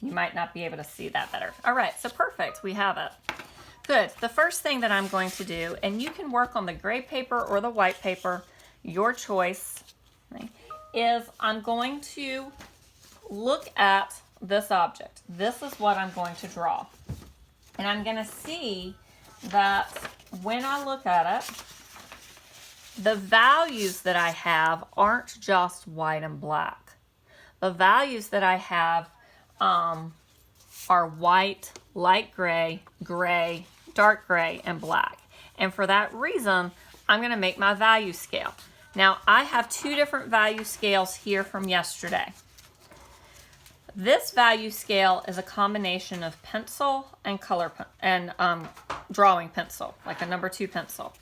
You might not be able to see that better. All right, so perfect, we have it. Good, the first thing that I'm going to do, and you can work on the gray paper or the white paper, your choice, is I'm going to look at this object. This is what I'm going to draw. And I'm going to see that when I look at it, the values that I have aren't just white and black. The values that I have are white, light gray, gray, dark gray, and black. And for that reason, I'm going to make my value scale. Now, I have two different value scales here from yesterday. This value scale is a combination of pencil and drawing pencil, like a number 2 pencil.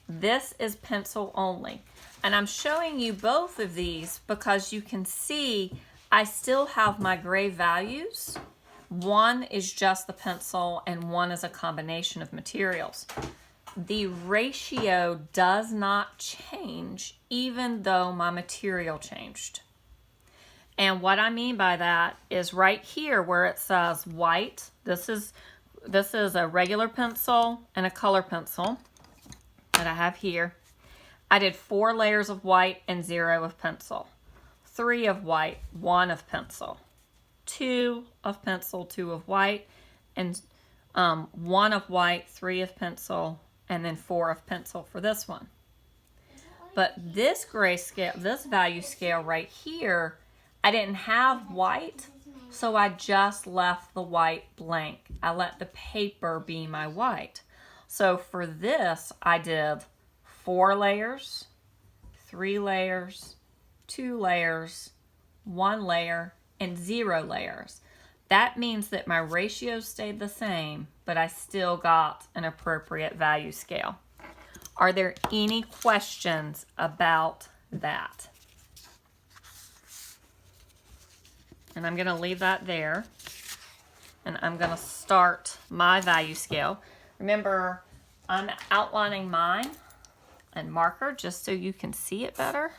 This is pencil only. And I'm showing you both of these because you can see I still have my gray values. One is just the pencil and one is a combination of materials. The ratio does not change even though my material changed. And what I mean by that is right here where it says white, this is a regular pencil and a color pencil that I have here. I did 4 layers of white and 0 of pencil. 3 of white, 1 of pencil. 2 of pencil, 2 of white, and 1 of white, 3 of pencil, and then 4 of pencil for this one. But this grayscale, this value scale right here, I didn't have white, so I just left the white blank. I let the paper be my white. So for this, I did 4 layers, 3 layers, 2 layers, 1 layer, and 0 layers. That means that my ratios stayed the same, but I still got an appropriate value scale. Are there any questions about that? And I'm going to leave that there. And I'm going to start my value scale. Remember, I'm outlining mine in marker just so you can see it better.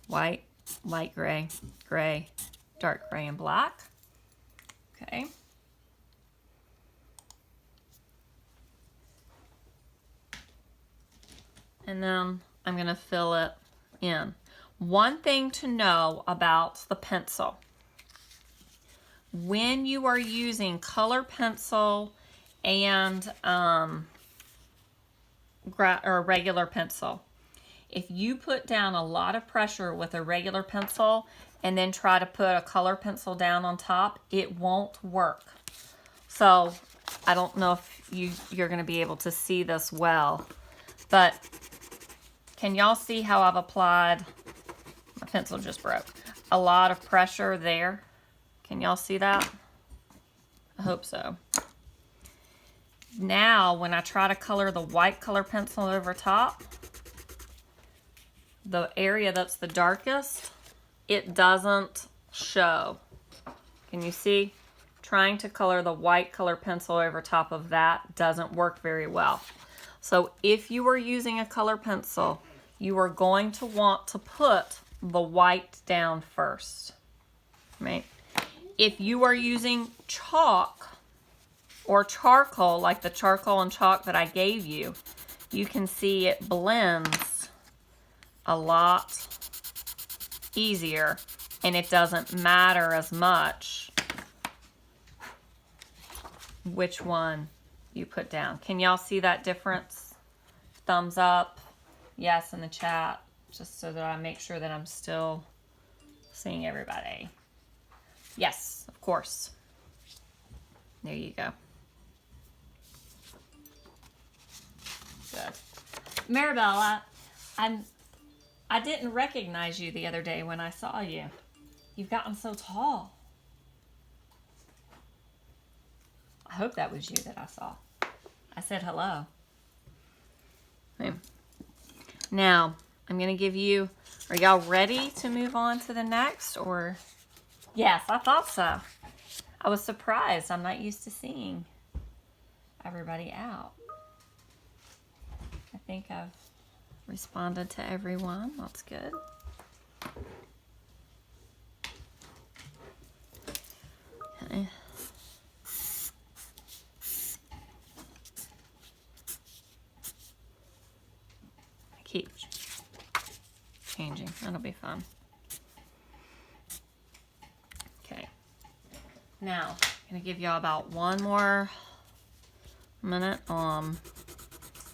White, light gray, gray, dark gray, and black. Okay. And then I'm going to fill it in. One thing to know about the pencil. When you are using color pencil and regular pencil, if you put down a lot of pressure with a regular pencil and then try to put a color pencil down on top, it won't work. So I don't know if you're going to be able to see this well, but can y'all see how I've applied, my pencil just broke, a lot of pressure there? Can y'all see that? I hope so. Now, when I try to color the white color pencil over top, the area that's the darkest, it doesn't show. Can you see? Trying to color the white color pencil over top of that doesn't work very well. So if you are using a color pencil, you are going to want to put the white down first, right? If you are using chalk or charcoal, like the charcoal and chalk that I gave you, you can see it blends a lot easier and it doesn't matter as much which one you put down. Can y'all see that difference? Thumbs up, yes in the chat, just so that I make sure that I'm still seeing everybody. Yes, of course. There you go. Good. Maribel, I didn't recognize you the other day when I saw you. You've gotten so tall. I hope that was you that I saw. I said hello. Okay. Now, I'm going to give you, are y'all ready to move on to the next? Or, yes, I thought so. I was surprised. I'm not used to seeing everybody out. I think I've responded to everyone. That's good. Okay. I keep changing. That'll be fun. Okay. Now, I'm going to give y'all about one more minute on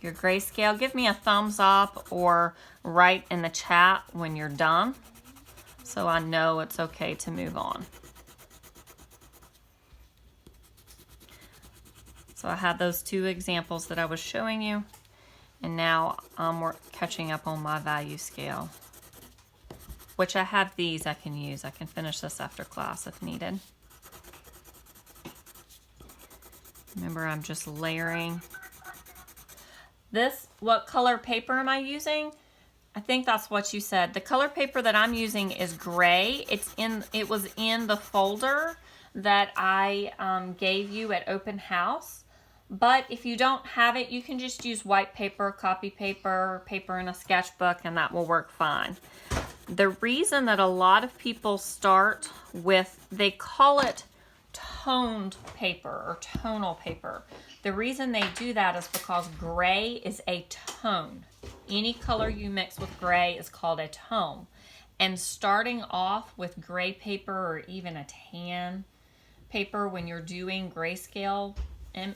your grayscale. Give me a thumbs up or write in the chat when you're done so I know it's okay to move on. So I had those two examples that I was showing you, and now we're catching up on my value scale, which I have these I can use. I can finish this after class if needed. Remember, I'm just layering. This, what color paper am I using? I think that's what you said. The color paper that I'm using is gray. It was in the folder that I gave you at open house. But if you don't have it, you can just use white paper, copy paper, paper in a sketchbook, and that will work fine. The reason that a lot of people start with, they call it toned paper or tonal paper. The reason they do that is because gray is a tone. Any color you mix with gray is called a tone. And starting off with gray paper or even a tan paper when you're doing grayscale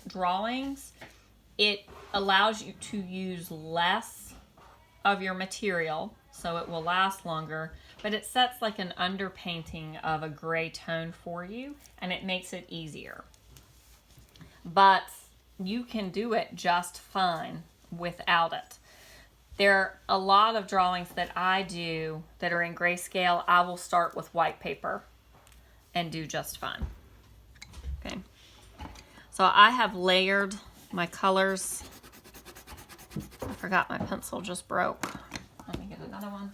drawings, it allows you to use less of your material, so it will last longer, but it sets like an underpainting of a gray tone for you, and it makes it easier. But you can do it just fine without it. There are a lot of drawings that I do that are in grayscale. I will start with white paper and do just fine. Okay. So I have layered my colors. I forgot my pencil just broke. Let me get another one.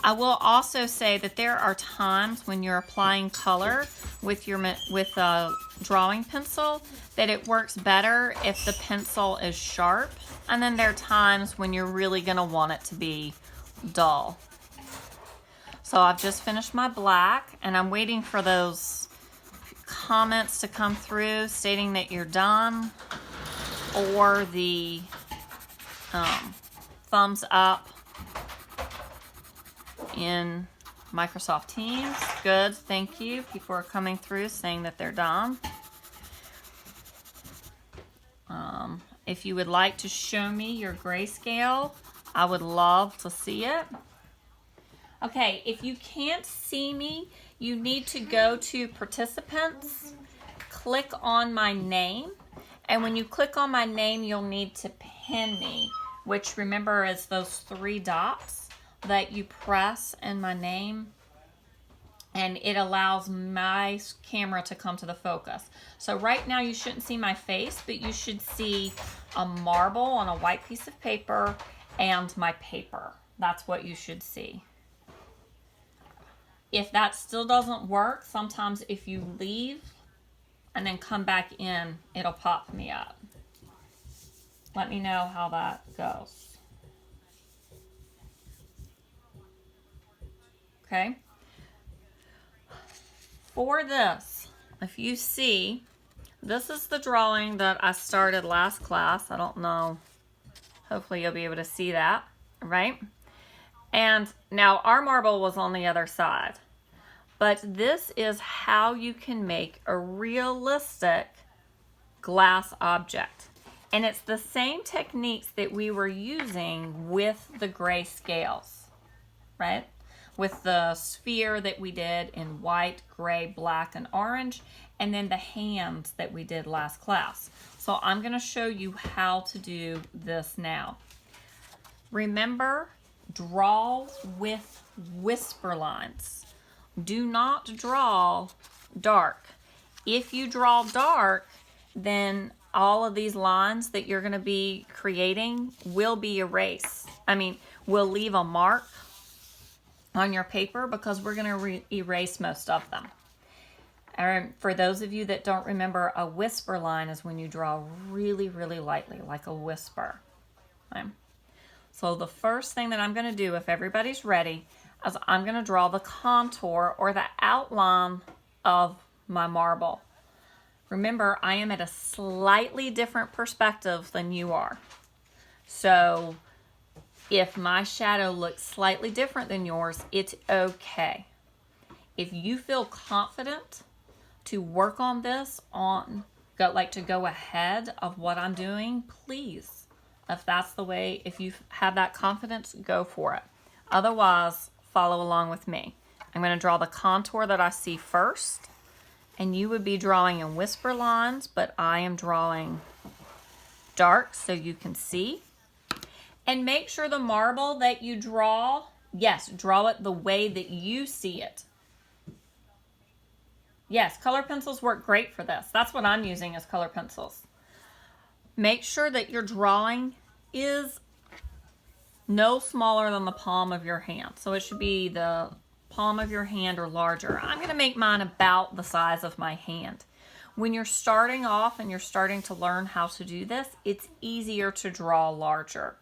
I will also say that there are times when you're applying color with a drawing pencil that it works better if the pencil is sharp, and then there are times when you're really going to want it to be dull. So I've just finished my black, and I'm waiting for those comments to come through stating that you're done, or the thumbs up in Microsoft Teams. Good, thank you. People are coming through saying that they're done. If you would like to show me your grayscale, I would love to see it. Okay, if you can't see me, you need to go to participants, click on my name, and when you click on my name, you'll need to pin me, which remember is those 3 dots that you press in my name, and it allows my camera to come to the focus. So right now you shouldn't see my face, but you should see a marble on a white piece of paper and my paper. That's what you should see. If that still doesn't work, sometimes if you leave and then come back in, it'll pop me up. Let me know how that goes. Okay. For this, if you see, this is the drawing that I started last class. I don't know. Hopefully you'll be able to see that, right? And now our marble was on the other side. But this is how you can make a realistic glass object. And it's the same techniques that we were using with the gray scales, right? With the sphere that we did in white, gray, black, and orange, and then the hands that we did last class. So I'm going to show you how to do this now. Remember, draw with whisper lines. Do not draw dark. If you draw dark, then all of these lines that you're going to be creating will be erased. Will leave a mark on your paper because we're going to erase most of them. And for those of you that don't remember, a whisper line is when you draw really, really lightly, like a whisper. Okay. So the first thing that I'm going to do, if everybody's ready, is I'm going to draw the contour or the outline of my marble. Remember, I am at a slightly different perspective than you are. So if my shadow looks slightly different than yours, it's okay. If you feel confident to work on this, to go ahead of what I'm doing, please. If that's the way, if you have that confidence, go for it. Otherwise, follow along with me. I'm going to draw the contour that I see first, and you would be drawing in whisper lines, but I am drawing dark so you can see. And make sure the marble that you draw, yes, draw it the way that you see it. Yes, color pencils work great for this. That's what I'm using as color pencils. Make sure that your drawing is no smaller than the palm of your hand. So it should be the palm of your hand or larger. I'm going to make mine about the size of my hand. When you're starting off and you're starting to learn how to do this, it's easier to draw larger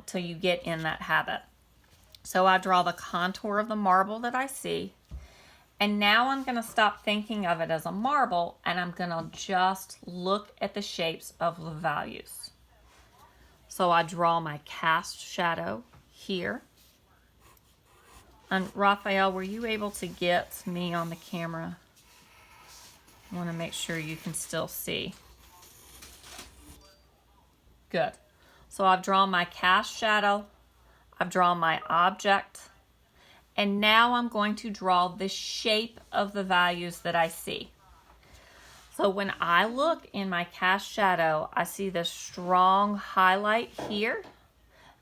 till you get in that habit. So I draw the contour of the marble that I see. And now I'm going to stop thinking of it as a marble, and I'm going to just look at the shapes of the values. So I draw my cast shadow here. And Raphael, were you able to get me on the camera? I want to make sure you can still see. Good. So I've drawn my cast shadow. I've drawn my object. And now I'm going to draw the shape of the values that I see. So when I look in my cast shadow, I see this strong highlight here,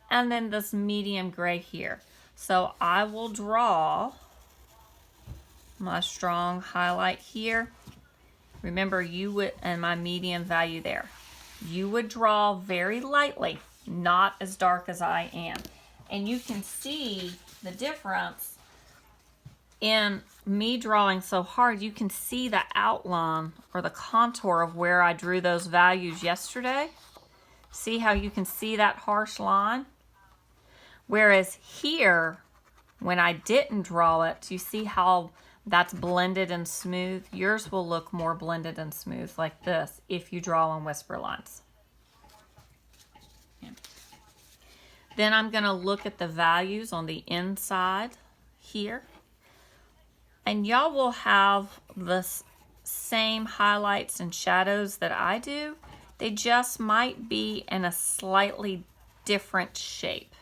and then this medium gray here. So I will draw my strong highlight here. Remember, you would, and my medium value there. You would draw very lightly, not as dark as I am. And you can see the difference in me drawing so hard. You can see the outline or the contour of where I drew those values yesterday. See how you can see that harsh line? Whereas here, when I didn't draw it, you see how that's blended and smooth? Yours will look more blended and smooth like this if you draw in whisper lines. Yeah. Then I'm going to look at the values on the inside here. And y'all will have the same highlights and shadows that I do. They just might be in a slightly different shape.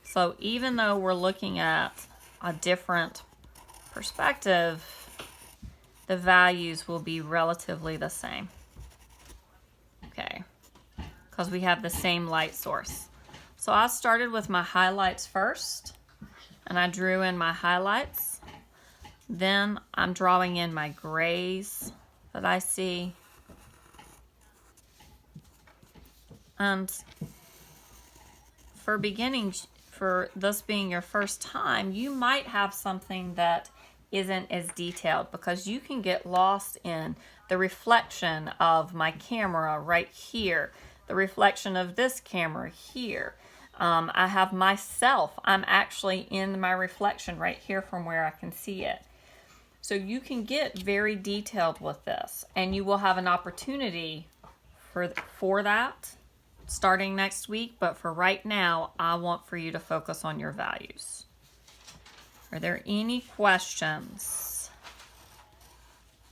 So even though we're looking at a different perspective, the values will be relatively the same. Okay, because we have the same light source. So I started with my highlights first, and I drew in my highlights. Then I'm drawing in my grays that I see. And for this being your first time, you might have something that isn't as detailed because you can get lost in the reflection of my camera right here, the reflection of this camera here. I have myself, I'm actually in my reflection right here from where I can see it. So you can get very detailed with this, and you will have an opportunity for that starting next week, but for right now, I want for you to focus on your values. Are there any questions?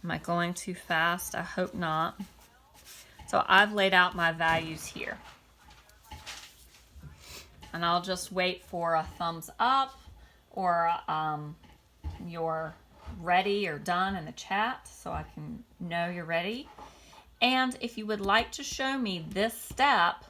Am I going too fast? I hope not. So I've laid out my values here. And I'll just wait for a thumbs up or you're ready or done in the chat so I can know you're ready. And if you would like to show me this step,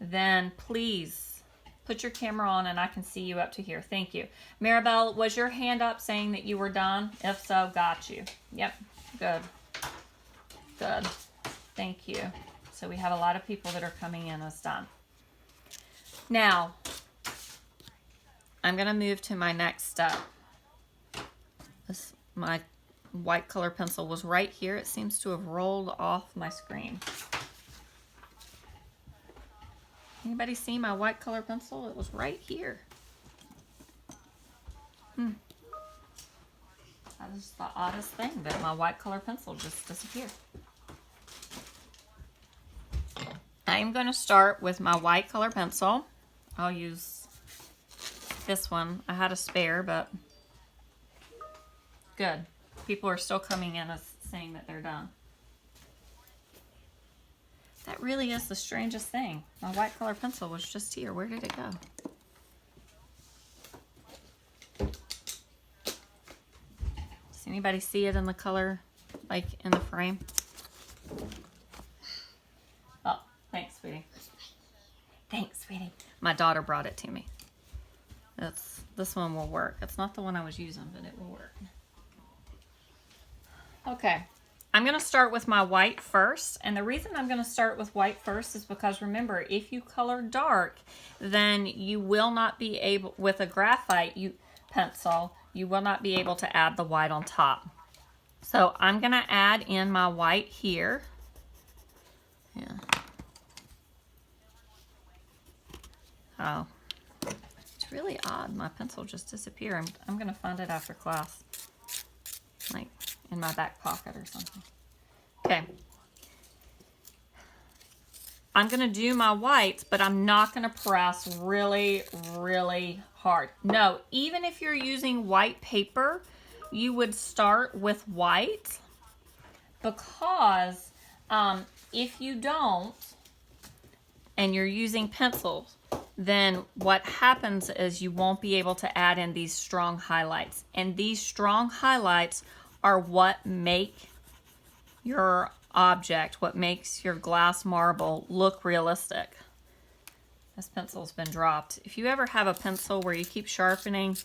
then please put your camera on and I can see you up to here. Thank you. Maribel, was your hand up saying that you were done? If so, got you. Yep, good. Good. Thank you. So we have a lot of people that are coming in as done. Now, I'm going to move to my next step. My white color pencil was right here. It seems to have rolled off my screen. Anybody see my white color pencil? It was right here. That is the oddest thing, that my white color pencil just disappeared. I am going to start with my white color pencil. I'll use this one. I had a spare, but good. People are still coming in as saying that they're done. That really is the strangest thing. My white color pencil was just here. Where did it go? Does anybody see it in the color, like in the frame? Oh, thanks, sweetie. Thanks, sweetie. My daughter brought it to me. This one will work. It's not the one I was using, but it will work. Okay, I'm going to start with my white first, and the reason I'm going to start with white first is because, remember, if you color dark, then you will not be able, with a graphite pencil, you will not be able to add the white on top. So I'm going to add in my white here. Yeah. Oh, it's really odd. My pencil just disappeared. I'm going to find it after class, like in my back pocket or something. Okay. I'm going to do my whites, but I'm not going to press really, really hard. No, even if you're using white paper, you would start with white, because if you don't, and you're using pencils, then what happens is you won't be able to add in these strong highlights. And these strong highlights are what make your object, what makes your glass marble look realistic. This pencil's been dropped. If you ever have a pencil where you keep sharpening,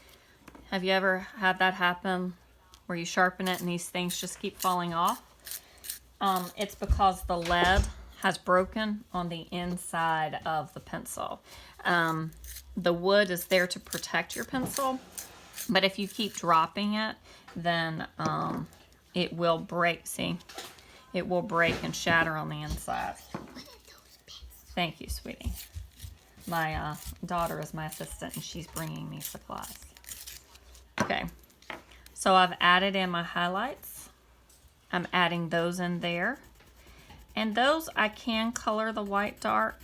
have you ever had that happen? Where you sharpen it and these things just keep falling off? It's because the lead has broken on the inside of the pencil. The wood is there to protect your pencil, but if you keep dropping it, then it will break. See? It will break and shatter on the inside. Thank you, sweetie. My daughter is my assistant, and she's bringing me supplies. Okay, so I've added in my highlights. I'm adding those in there. And those I can color the white dark,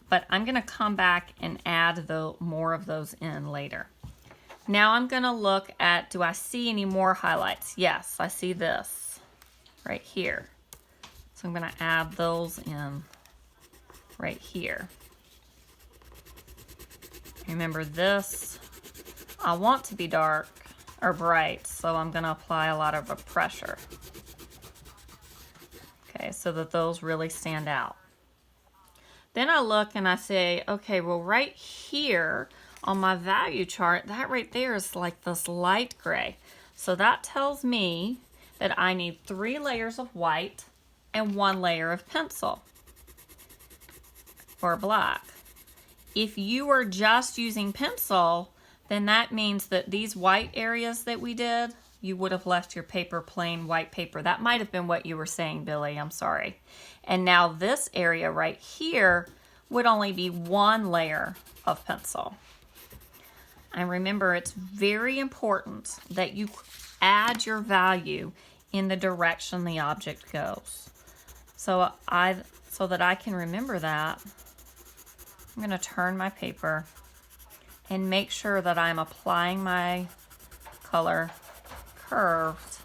but I'm going to come back and add more of those in later. Now I'm going to look at, do I see any more highlights? Yes, I see this right here. So I'm going to add those in right here. Remember this, I want to be dark or bright, so I'm going to apply a lot of a pressure. Okay, so that those really stand out. Then I look and I say, okay, well right here on my value chart, that right there is like this light gray. So that tells me that I need 3 layers of white and 1 layer of pencil or black. If you were just using pencil, then that means that these white areas that we did, you would have left your paper plain white paper. That might have been what you were saying, Billy. I'm sorry. And now this area right here would only be 1 layer of pencil. And remember, it's very important that you add your value in the direction the object goes. So that I can remember that, I'm going to turn my paper and make sure that I'm applying my color curved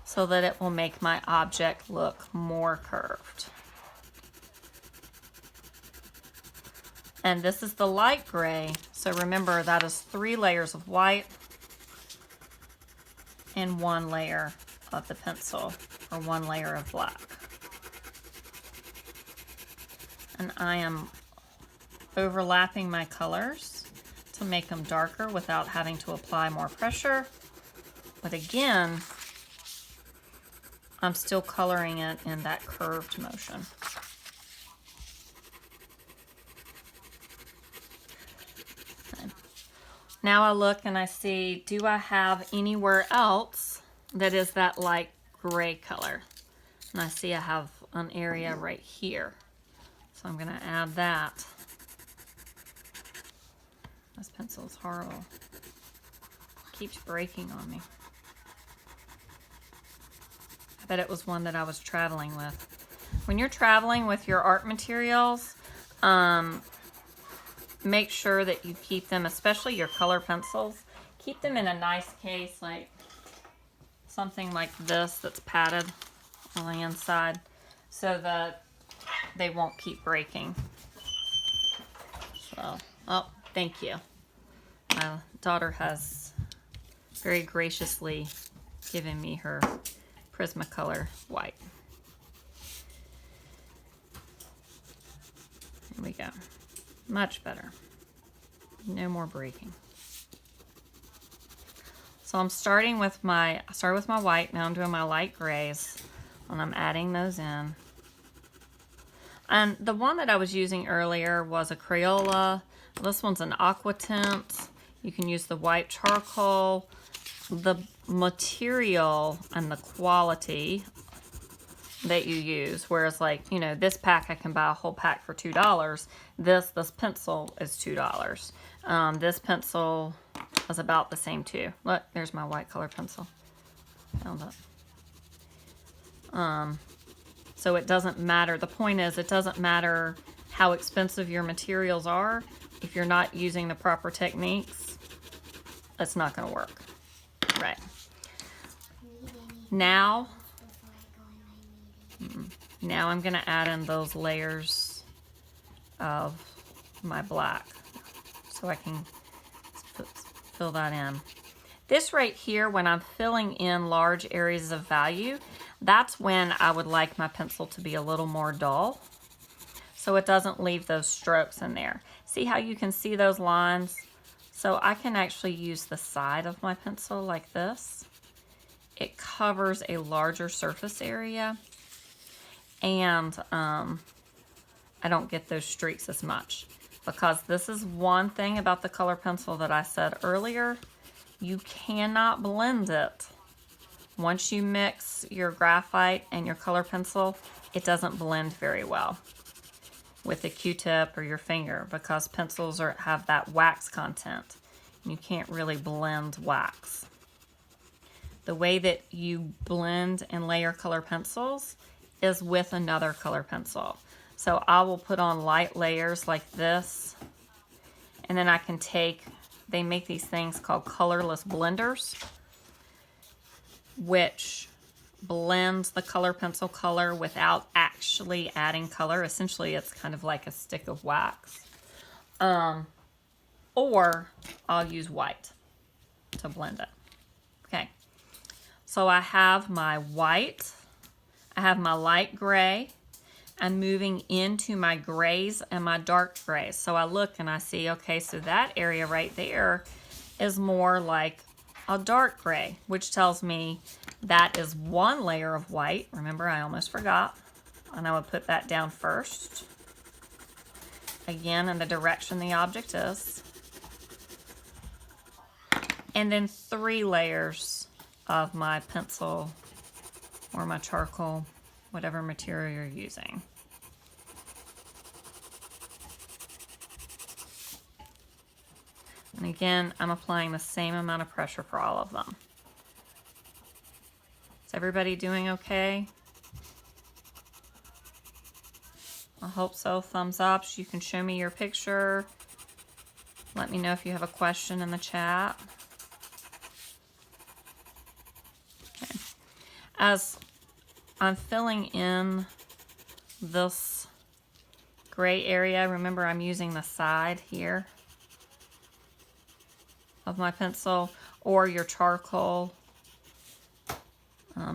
so that it will make my object look more curved. And this is the light gray, so remember that is 3 layers of white and 1 layer of the pencil, or 1 layer of black. And I am overlapping my colors to make them darker without having to apply more pressure. But again, I'm still coloring it in that curved motion. Now I look and I see, do I have anywhere else that is that light gray color? And I see I have an area right here. So I'm gonna add that. This pencil is horrible. Keeps breaking on me. I bet it was one that I was traveling with. When you're traveling with your art materials, make sure that you keep them, especially your color pencils, keep them in a nice case, like something like this that's padded on the inside so that they won't keep breaking. So, oh, thank you. My daughter has very graciously given me her Prismacolor white. Here we go. Much better. No more breaking. So I'm starting with I started with my white, now I'm doing my light grays, and I'm adding those in. And the one that I was using earlier was a Crayola. This one's an aqua tint. You can use the white charcoal. The material and the quality that you use, whereas like, you know, this pack I can buy a whole pack for $2. This pencil is $2. This pencil is about the same too. Look, there's my white color pencil. Found it. So it doesn't matter. The point is, it doesn't matter how expensive your materials are. If you're not using the proper techniques, it's not going to work. Right. Now I'm going to add in those layers of my black so I can fill that in. This right here, when I'm filling in large areas of value, that's when I would like my pencil to be a little more dull so it doesn't leave those strokes in there. See how you can see those lines? So I can actually use the side of my pencil like this. It covers a larger surface area, and I don't get those streaks as much, because this is one thing about the color pencil that I said earlier. You cannot blend it. Once you mix your graphite and your color pencil, it doesn't blend very well with a Q-tip or your finger, because pencils have that wax content. You can't really blend wax. The way that you blend and layer color pencils is with another color pencil. So I will put on light layers like this, and then I can take, they make these things called colorless blenders, which blends the color pencil color without actually adding color. Essentially, it's kind of like a stick of wax. Or I'll use white to blend it. Okay, so I have my white, I have my light gray. I'm moving into my grays and my dark grays. So I look and I see, okay, so that area right there is more like a dark gray, which tells me that is one layer of white. Remember, I almost forgot. And I would put that down first. Again, in the direction the object is. And then 3 layers of my pencil or my charcoal, whatever material you're using. And again, I'm applying the same amount of pressure for all of them. Is everybody doing okay? I hope so. Thumbs up. You can show me your picture. Let me know if you have a question in the chat. Okay. As I'm filling in this gray area, remember I'm using the side here of my pencil, or your charcoal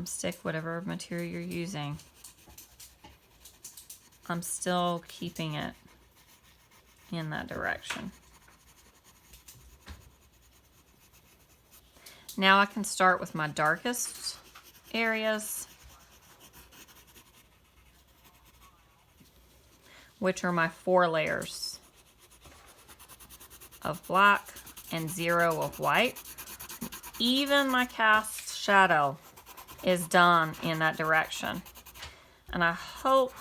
stick, whatever material you're using. I'm still keeping it in that direction. Now I can start with my darkest areas, which are my 4 layers of black, and 0 of white. Even my cast shadow is done in that direction. And I hope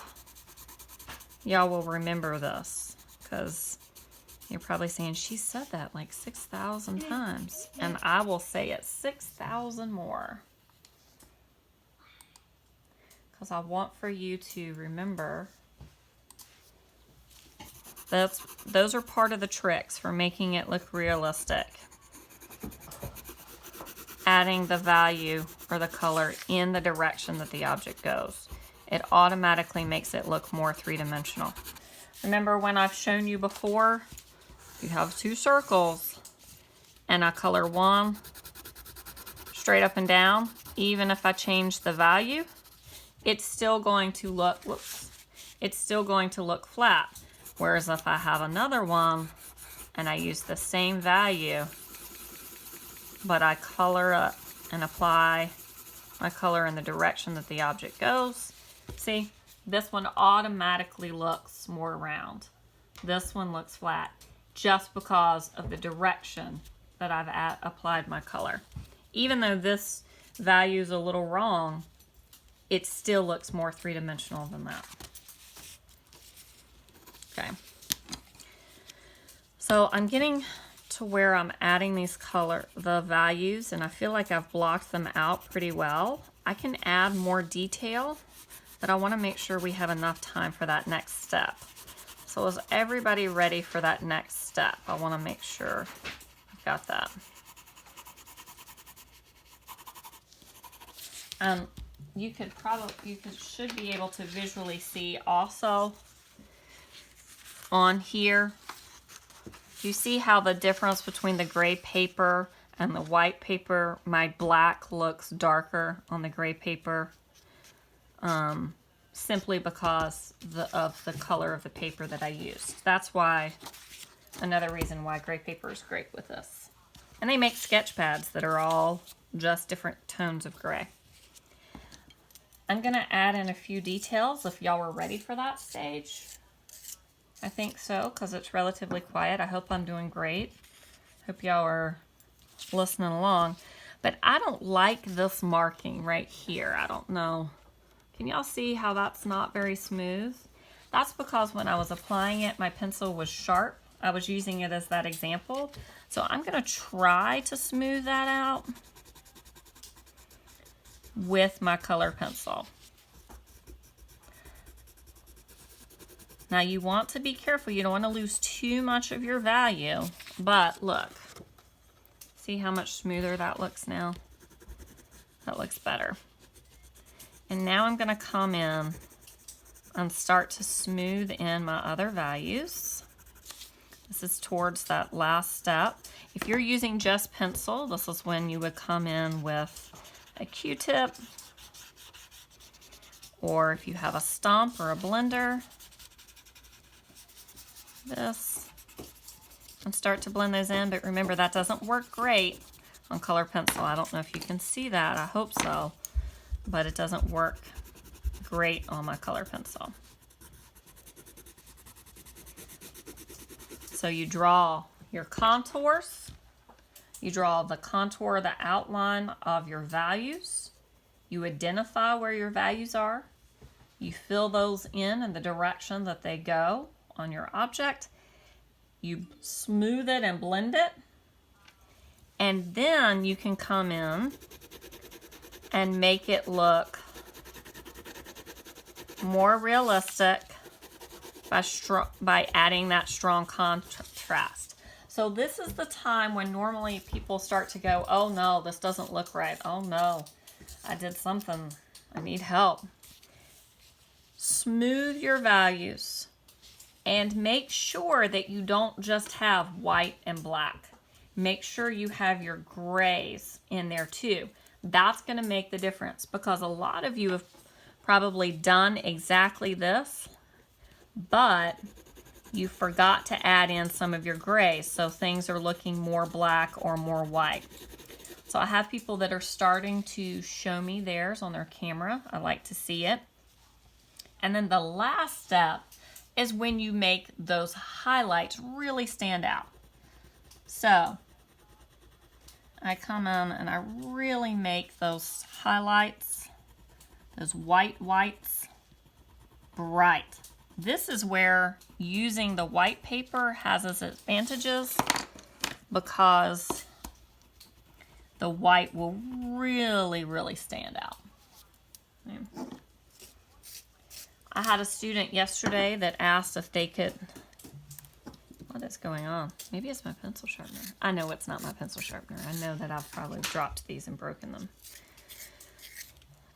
y'all will remember this, because you're probably saying, she said that like 6,000 times. And I will say it 6,000 more. Because I want for you to remember those are part of the tricks for making it look realistic. Adding the value or the color in the direction that the object goes. It automatically makes it look more three-dimensional. Remember when I've shown you before, you have 2 circles and I color one straight up and down, even if I change the value, it's still going to look, it's still going to look flat. Whereas if I have another one and I use the same value, but I color up and apply my color in the direction that the object goes, see, this one automatically looks more round. This one looks flat just because of the direction that I've applied my color. Even though this value is a little wrong, it still looks more three-dimensional than that. Okay. So I'm getting to where I'm adding the values, and I feel like I've blocked them out pretty well. I can add more detail, but I want to make sure we have enough time for that next step. So is everybody ready for that next step? I want to make sure I've got that. You should be able to visually see also on here. You see how the difference between the gray paper and the white paper, my black looks darker on the gray paper, simply because of the color of the paper that I used. That's why, another reason why gray paper is great with this. And they make sketch pads that are all just different tones of gray. I'm gonna add in a few details if y'all were ready for that stage. I think so, because it's relatively quiet. I hope I'm doing great. Hope y'all are listening along. But I don't like this marking right here. I don't know. Can y'all see how that's not very smooth? That's because when I was applying it, my pencil was sharp. I was using it as that example. So I'm gonna try to smooth that out with my color pencil. Now you want to be careful. You don't want to lose too much of your value, but look, see how much smoother that looks now? That looks better. And now I'm going to come in and start to smooth in my other values. This is towards that last step. If you're using just pencil, this is when you would come in with a Q-tip, or if you have a stump or a blender, this, and start to blend those in. But remember, that doesn't work great on color pencil. I don't know if you can see that. I hope so, but it doesn't work great on my color pencil. So you draw your contours. You draw the contour, the outline of your values. You identify where your values are. You fill those in the direction that they go on your object. You smooth it and blend it. And then you can come in and make it look more realistic by adding that strong contrast. So this is the time when normally people start to go, oh no, this doesn't look right. Oh no, I did something. I need help. Smooth your values and make sure that you don't just have white and black. Make sure you have your grays in there too. That's going to make the difference, because a lot of you have probably done exactly this, but you forgot to add in some of your grays, so things are looking more black or more white. So I have people that are starting to show me theirs on their camera. I like to see it. And then the last step is when you make those highlights really stand out. So I come in and I really make those highlights, those whites, bright. This is where using the white paper has its advantages because the white will really stand out. I had a student yesterday that asked if they could, what is going on? Maybe it's my pencil sharpener. I know it's not my pencil sharpener. I know that I've probably dropped these and broken them.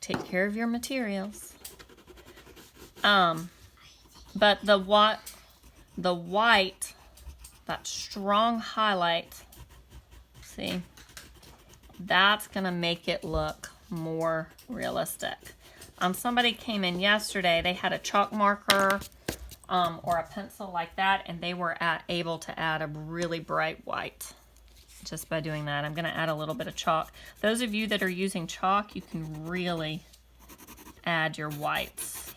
Take care of your materials. But the white, that strong highlight, see, that's gonna make it look more realistic. Somebody came in yesterday, they had a chalk marker or a pencil like that, and they were able to add a really bright white just by doing that. I'm gonna add a little bit of chalk. Those of you that are using chalk, you can really add your whites.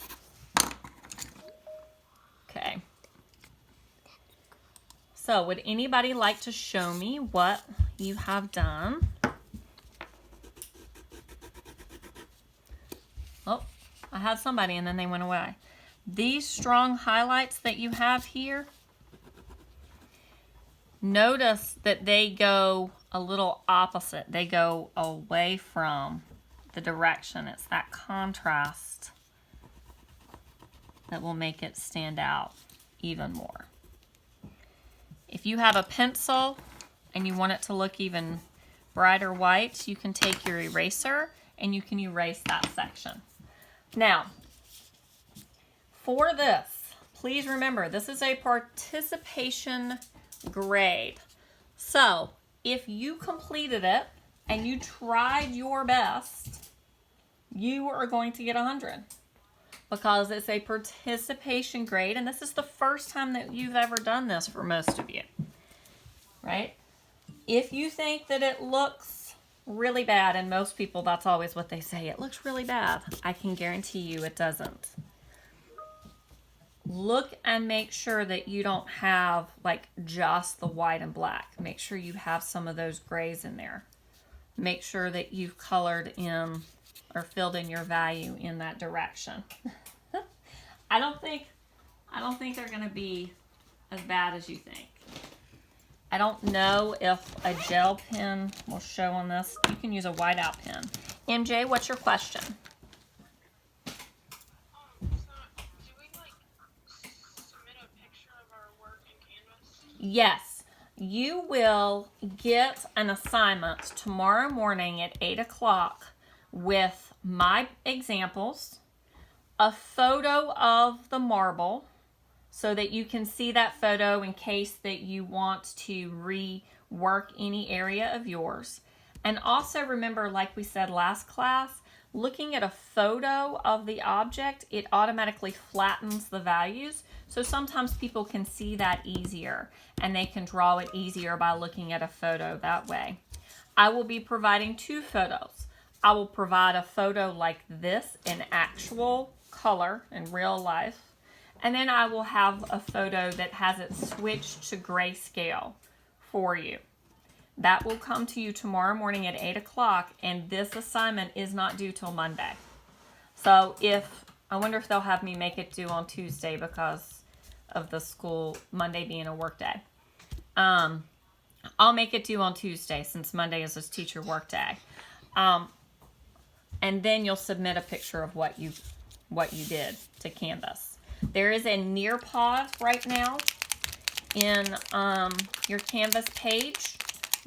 Okay. So would anybody like to show me what you have done? Oh, I had somebody and then they went away. These strong highlights that you have here, notice that they go a little opposite. They go away from the direction. It's that contrast that will make it stand out even more. If you have a pencil and you want it to look even brighter white, you can take your eraser and you can erase that section. Now, for this, please remember, this is a participation grade. So, if you completed it and you tried your best, you are going to get 100 because it's a participation grade, and this is the first time that you've ever done this for most of you, right? If you think that it looks really bad, and most people, that's always what they say, it looks really bad, I can guarantee you it doesn't. Look and make sure that you don't have like just the white and black. Make sure you have some of those grays in there. Make sure that you've colored in or filled in your value in that direction. I don't think they're going to be as bad as you think. I don't know if a gel pen will show on this. You can use a whiteout pen. MJ, what's your question? So do we submit a picture of our work in Canvas? Yes. You will get an assignment tomorrow morning at 8 o'clock with my examples, a photo of the marble so that you can see that photo in case that you want to rework any area of yours. And also remember, like we said last class, looking at a photo of the object, it automatically flattens the values. So sometimes people can see that easier and they can draw it easier by looking at a photo that way. I will be providing two photos. I will provide a photo like this in actual color in real life. And then I will have a photo that has it switched to grayscale for you. That will come to you tomorrow morning at 8 o'clock, and this assignment is not due till Monday. So I wonder if they'll have me make it due on Tuesday because of the school, Monday being a work day. I'll make it due on Tuesday since Monday is this teacher work day. And then you'll submit a picture of what you did to Canvas. There is a Nearpod right now in your Canvas page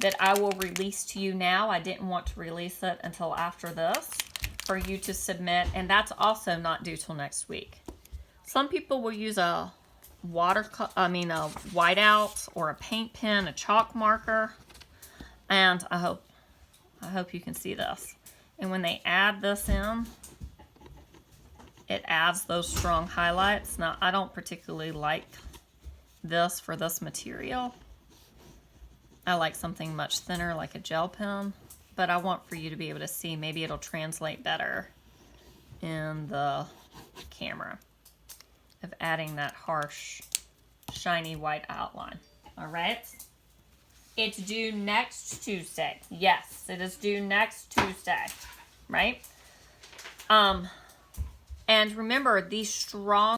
that I will release to you now. I didn't want to release it until after this for you to submit, and that's also not due till next week. Some people will use a whiteout or a paint pen, a chalk marker, and I hope you can see this. And when they add this in, it adds those strong highlights. Now, I don't particularly like this for this material. I like something much thinner like a gel pen, but I want for you to be able to see. Maybe it'll translate better in the camera of adding that harsh, shiny white outline. All right? It's due next Tuesday. Yes, it is due next Tuesday, right? And remember, these strong